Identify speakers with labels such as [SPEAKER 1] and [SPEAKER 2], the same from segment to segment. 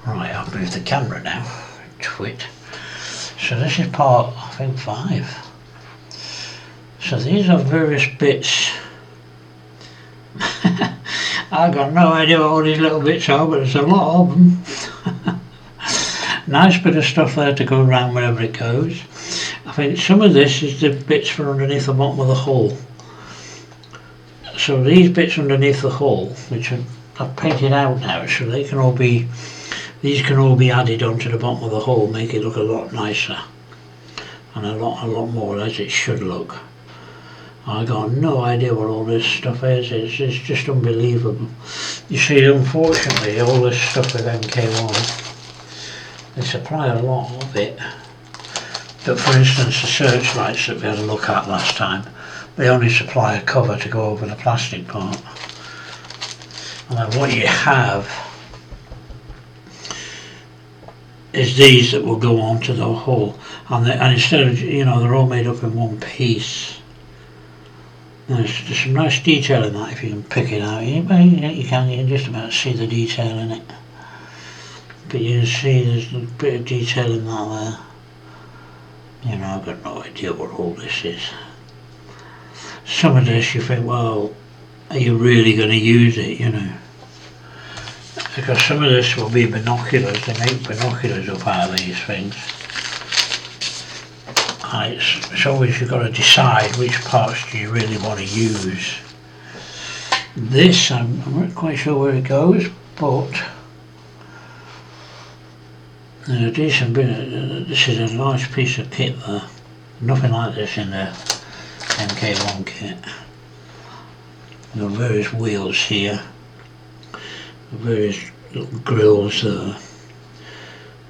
[SPEAKER 1] Right, I'll move the camera now. Twit. So this is part, I think, 5. So these are various bits. I've got no idea what all these little bits are, but there's a lot of them. Nice bit of stuff there to go around wherever it goes. I think some of this is the bits for underneath the bottom of the hull. So these bits underneath the hull, which I've painted out now, so they can all be, these can all be added onto the bottom of the hull, make it look a lot nicer and a lot more as it should look. I got no idea what all this stuff is. It's just unbelievable. You see, unfortunately, all this stuff with MK1, they supply a lot of it. But for instance, the searchlights that we had a look at last time, they only supply a cover to go over the plastic part. And then what you have is these that will go onto the hull, and instead of, you know, they're all made up in one piece. There's some nice detail in that if you can pick it out. You can just about see the detail in it. But you can see there's a bit of detail in that there. You know, I've got no idea what all this is. Some of this you think, well, are you really going to use it, you know? Because some of this will be binoculars. They make binoculars up out of these things. And it's always, you've got to decide which parts do you really want to use. This, I'm not quite sure where it goes, but there's a decent bit of, this is a large piece of kit there. Nothing like this in the MK1 kit. There are various wheels here, various little grills there.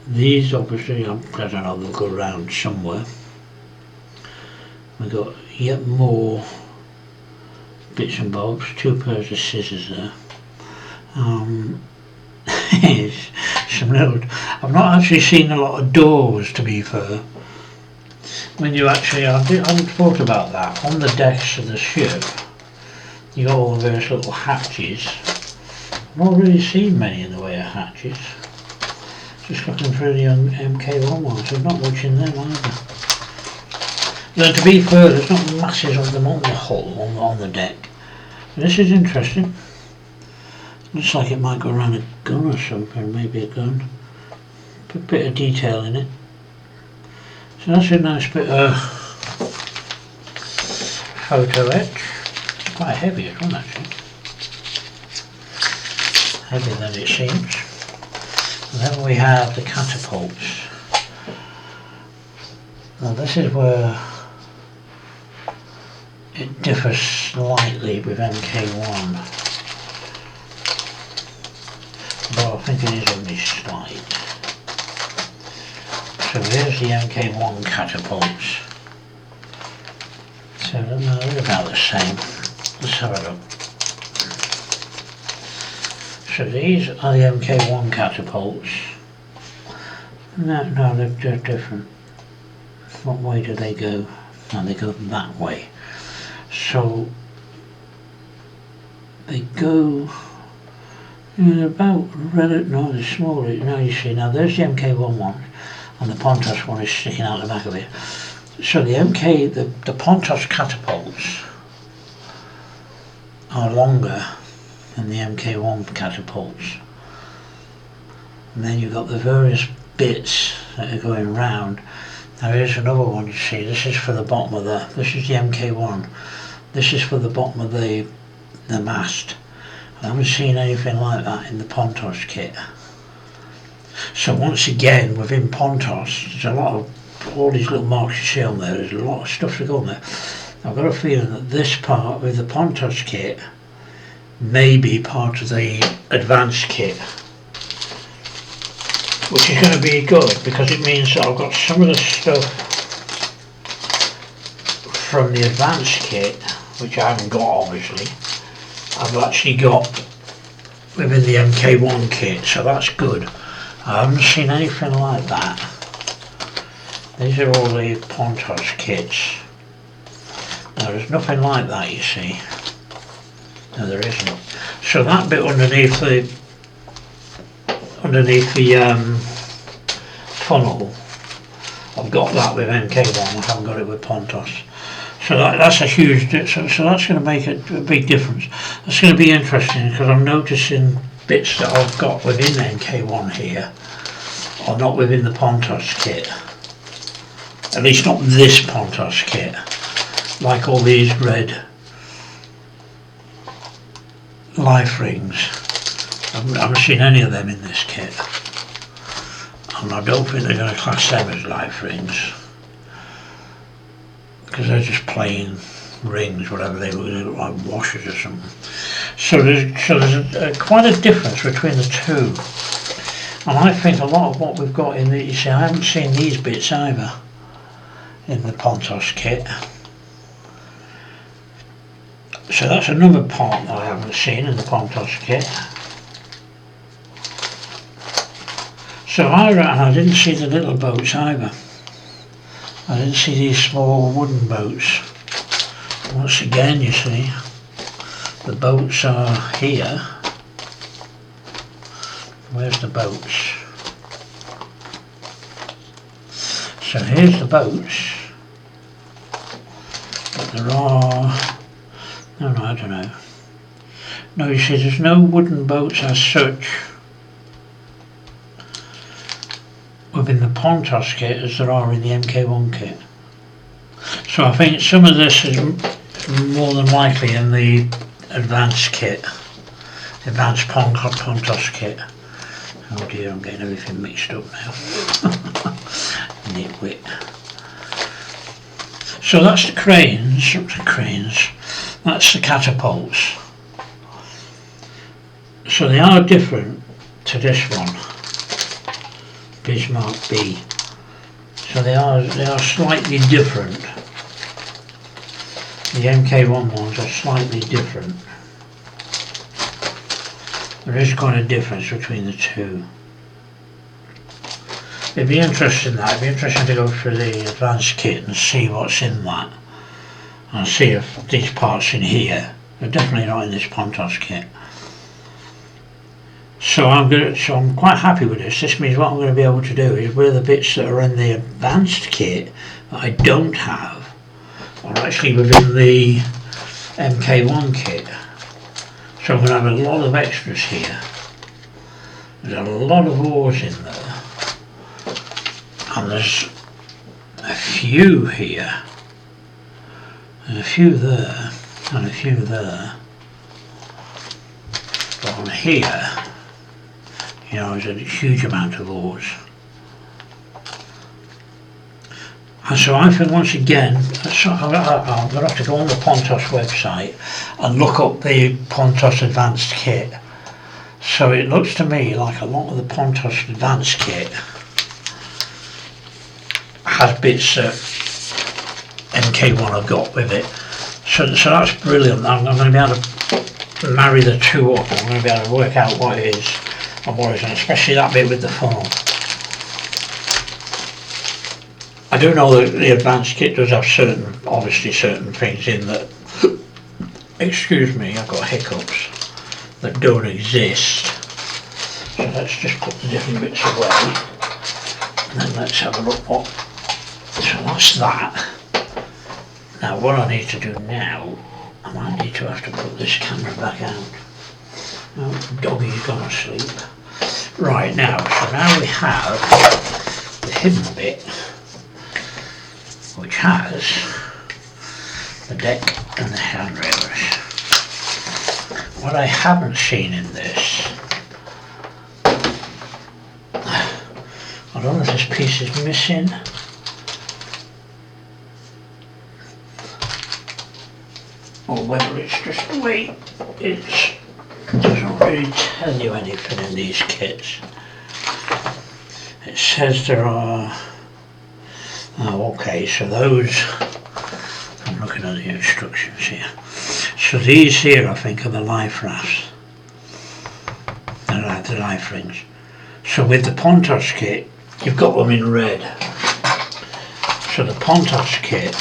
[SPEAKER 1] These obviously, I don't know, they'll go around somewhere. We've got yet more bits and bobs, 2 pairs of scissors there. Some little, I've not actually seen a lot of doors, to be fair. When you actually, I haven't thought about that. On the decks of the ship, you got all the various little hatches. I've not really seen many in the way of hatches. Just looking through the MK1 ones, there's not much in them either. Now, to be fair, there's not masses of them on the hull, on the deck. But this is interesting. Looks like it might go around a gun or something, maybe a gun. Put a bit of detail in it. So that's a nice bit of photo etch. It's quite heavy as well, actually. Heavier than it seems. And then we have the catapults. Now this is where it differs slightly with MK1, but I think it is only slight. So here's the MK1 catapults. So they're about the same. Let's have a look. So these are the MK1 catapults. No, they're different. What way do they go? No, they go that way. So they go about no, they're smaller. Now you see, now there's the MK1 one, and the Pontos one is sticking out the back of it. So the the Pontos catapults are longer than the MK1 catapults. And then you've got the various bits that are going round. Now here's another one, you see, this is for the bottom of this is the MK1. This is for the bottom of the mast. I haven't seen anything like that in the Pontos kit. So once again, within Pontos, there's a lot of, all these little marks you see on there, there's a lot of stuff to go on there. I've got a feeling that this part with the Pontos kit may be part of the advanced kit, which is going to be good because it means that I've got some of the stuff from the advanced kit, which I haven't got obviously, I've actually got within the MK1 kit, so that's good. I haven't seen anything like that. These are all the Pontos kits. Now there's nothing like that, you see. No, there isn't. So that bit underneath underneath the funnel. I've got that with MK1, I haven't got it with Pontos. So that's a huge, so that's going to make a big difference. It's going to be interesting because I'm noticing bits that I've got within MK1 here are not within the Pontos kit. At least not this Pontos kit. Like all these red life rings. I haven't seen any of them in this kit. And I don't think they're going to class them as life rings. Because they're just plain rings, whatever they look like, washers or something. So there's quite a difference between the two. And I think a lot of what we've got in the, you see, I haven't seen these bits either in the Pontos kit. So that's another part that I haven't seen in the Pontos kit. So I reckon I didn't see the little boats either. I didn't see these small wooden boats. Once again, you see, the boats are here. Where's the boats? So here's the boats. But there are... No, I don't know. No, you see, there's no wooden boats as such within the Pontos kit as there are in the MK1 kit. So I think some of this is more than likely in the advanced kit, advanced Pontos kit. Oh dear, I'm getting everything mixed up now. Nitwit. So that's the cranes, that's the catapults. So they are different to this one, Bismarck B. So they are slightly different. The MK1 ones are slightly different. There is quite a difference between the two. It'd be interesting it'd be interesting to go through the advanced kit and see what's in that. And see if these parts in here are definitely not in this Pontos kit. So I'm quite happy with this. This means what I'm going to be able to do is where the bits that are in the advanced kit that I don't have are actually within the MK1 kit. So I'm going to have a lot of extras here. There's a lot of ores in there. And there's a few here. And a few there. And a few there. But on here, you know, there's a huge amount of ores. And so I think once again, I'm going to have to go on the Pontos website and look up the Pontos Advanced Kit. So it looks to me like a lot of the Pontos Advanced Kit has bits that MK1 have got with it. So that's brilliant. I'm going to be able to marry the two up. I'm going to be able to work out what it is and what isn't, especially that bit with the funnel. I do know that the advanced kit does have obviously certain things in that, excuse me, I've got hiccups, that don't exist. So let's just put the different bits away, and then let's have a look what, so that's that. Now what I need to do now, I might need to have to put this camera back out. Oh, doggy's gone to sleep. Right, now, so now we have the hidden bit, which has the deck and the handrails. What I haven't seen in this, I don't know if this piece is missing. Or whether it's just the way it doesn't really tell you anything in these kits. It says there are, oh okay, so those, I'm looking at the instructions here. So these here I think are the life rafts. They're the life rings. So with the Pontos kit, you've got them in red. So the Pontos kit,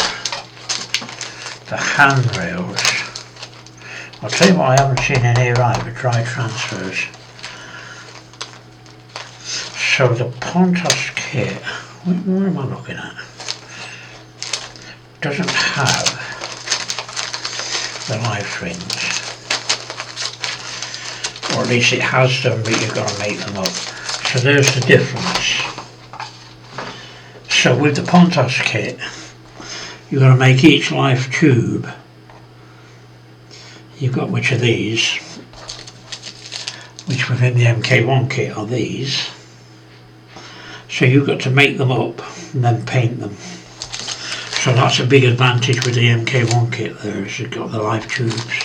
[SPEAKER 1] the handrails, I'll tell you what I haven't seen in here either, dry transfers. So the Pontos kit, what am I looking at? Doesn't have the life rings. Or at least it has them, but you've got to make them up. So there's the difference. So with the Pontos kit, you've got to make each life tube. You've got which are these, which within the MK1 kit are these. So you've got to make them up and then paint them. So that's a big advantage with the MK1 kit there, is you've got the life tubes.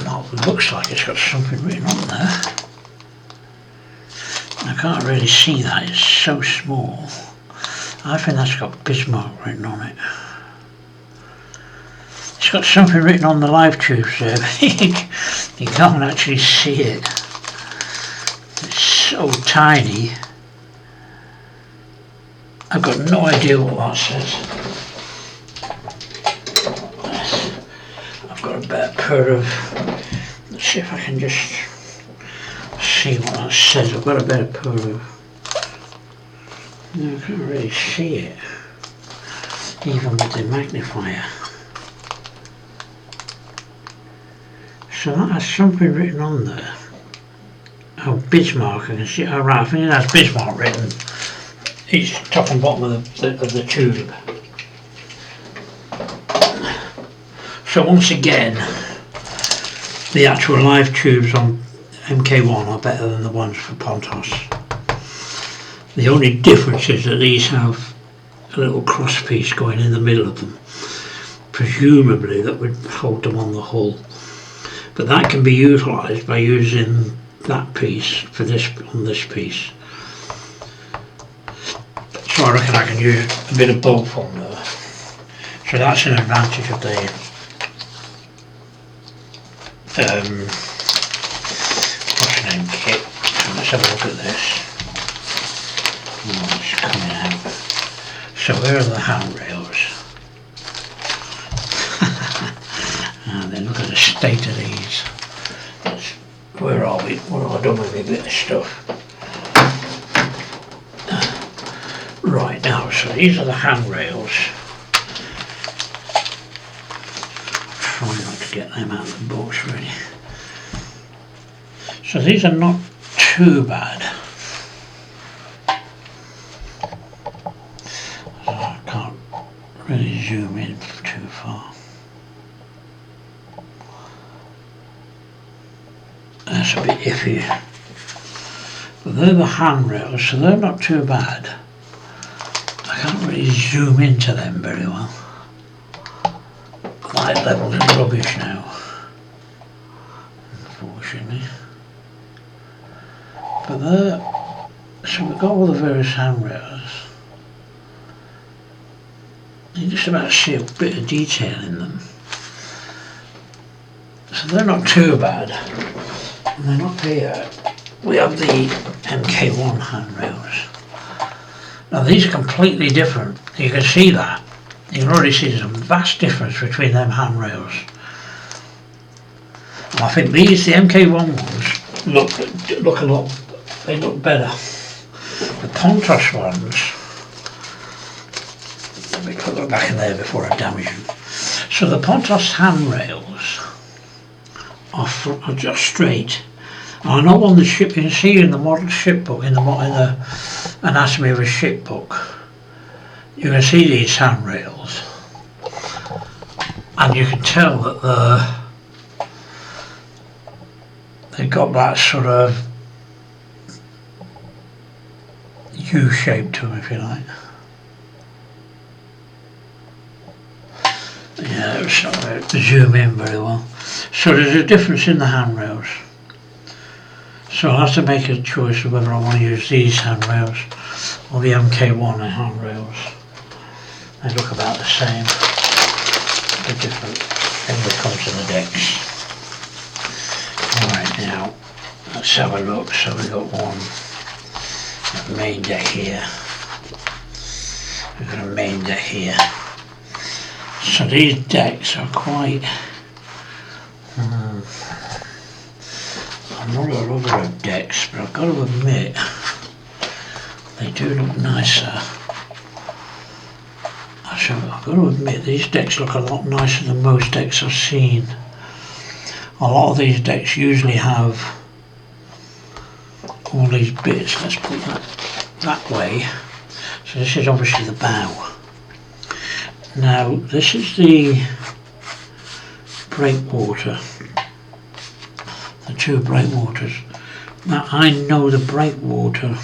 [SPEAKER 1] Now it looks like it's got something written on there. I can't really see that, it's so small. I think that's got Bismarck written on it. It's got something written on the live tubes there, but you can't actually see it. It's so tiny. I've got no idea what that says. I've got a better pair of, let's see if I can just see what that says. I've got a better pair of, no, I can't really see it, even with the magnifier. So that has something written on there. Oh, Bismarck, I can see. Oh right, I think it has Bismarck written each top and bottom of the tube. So once again, the actual live tubes on MK1 are better than the ones for Pontos. The only difference is that these have a little cross piece going in the middle of them. Presumably that would hold them on the hull. But that can be utilised by using that piece for this on this piece. So I reckon I can use a bit of both on there. So that's an advantage of the what's the name kit. So let's have a look at this. Oh, it's coming out. So where are the handrails? And then look at the state of these. Where are we? What have I done with my bit of stuff? Right now, so these are the handrails. Try not to get them out of the box really. So these are not too bad. So I can't really zoom in too far. That's a bit iffy. But they're the handrails, so they're not too bad. I can't really zoom into them very well. Light level's rubbish now, unfortunately. But they're, so we've got all the various handrails. You just about see a bit of detail in them. So they're not too bad. And then up here we have the MK1 handrails. Now these are completely different. You can see that. You can already see there's a vast difference between them handrails. And I think these, the MK1 ones, look a lot, they look better. The Pontos ones, let me put them back in there before I damage them. So the Pontos handrails are just straight. I know on the ship, you can see in the model ship book, in the anatomy of a ship book, you can see these handrails, and you can tell that they've got that sort of U shape to them, if you like. Yeah, it's not going to zoom in very well. So there's a difference in the handrails. So I'll have to make a choice of whether I want to use these handrails or the MK1 handrails. They look about the same. The different thing that comes to the decks. Alright, now let's have a look. So we've got one main deck here. We've got a main deck here. So these decks are quite I'm not a lover of decks, but I've got to admit They do look nicer. Actually, I've got to admit, these decks look a lot nicer than most decks I've seen. A lot of these decks usually have all these bits. Let's put that way. So this is obviously the bow. Now this is the breakwater. The two breakwaters. Now I know the breakwater.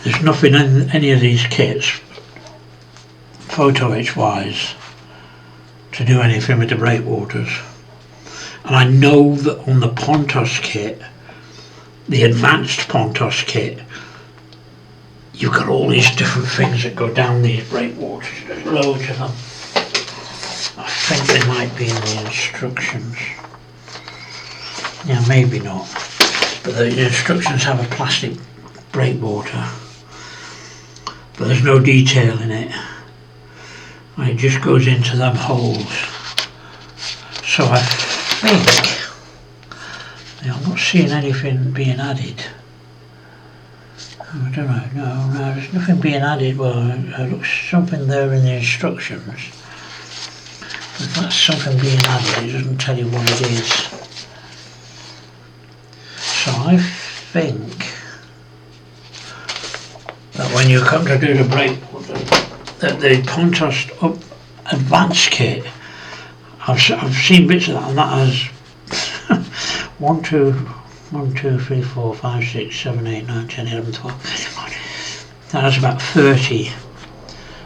[SPEAKER 1] There's nothing in any of these kits, photo etch wise, to do anything with the breakwaters. And I know that on the Pontos kit, the advanced Pontos kit, you've got all these different things that go down these breakwaters. There's loads of them. I think they might be in the instructions. Yeah, maybe not. But the instructions have a plastic breakwater. But there's no detail in it. And it just goes into them holes. So I think, I'm not seeing anything being added. I don't know, no, there's nothing being added. Well, it looks something there in the instructions. If that's something being added, it doesn't tell you what it is. So I think that when you come to do the breakwater, that the Pontos Advanced kit, I've seen bits of that, and that has 1, 2, 3, 4, 5, 6, 7, 8, 9, 10, 11, 12. That has about 30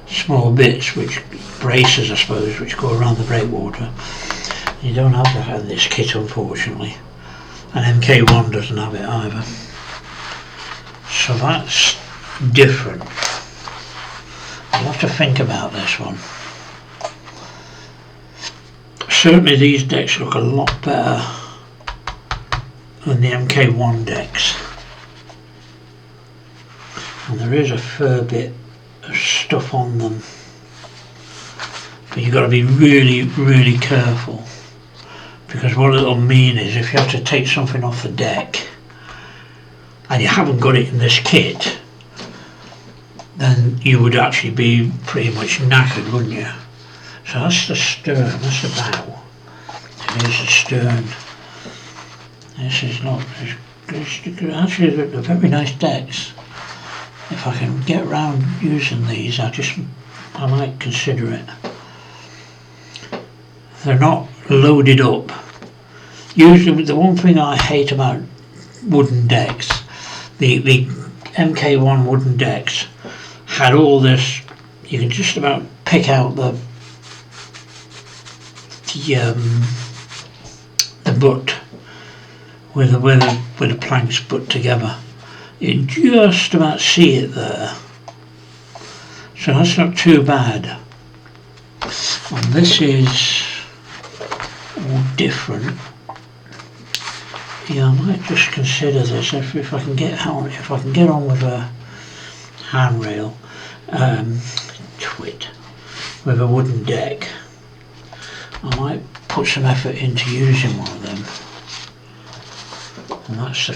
[SPEAKER 1] small bits, which braces, I suppose, which go around the breakwater. You don't have that in this kit, unfortunately, and MK1 doesn't have it either. So that's different. I'll have to think about this one. Certainly these decks look a lot better than the MK1 decks. And there is a fair bit of stuff on them. But you've got to be really, really careful. Because what it'll mean is if you have to take something off the deck and you haven't got it in this kit, then you would actually be pretty much knackered, wouldn't you? So that's the stern, that's the bow. Here's the stern. This is not, actually they're very nice decks. If I can get around using these, I might consider it. They're not loaded up. Usually the one thing I hate about wooden decks, the MK1 wooden decks, had all this, you can just about pick out the butt where the planks put together. You just about see it there. So that's not too bad. And this is all different. Yeah, I might just consider this if I can get on with a handrail, with a wooden deck. I might put some effort into using one of them, and that's the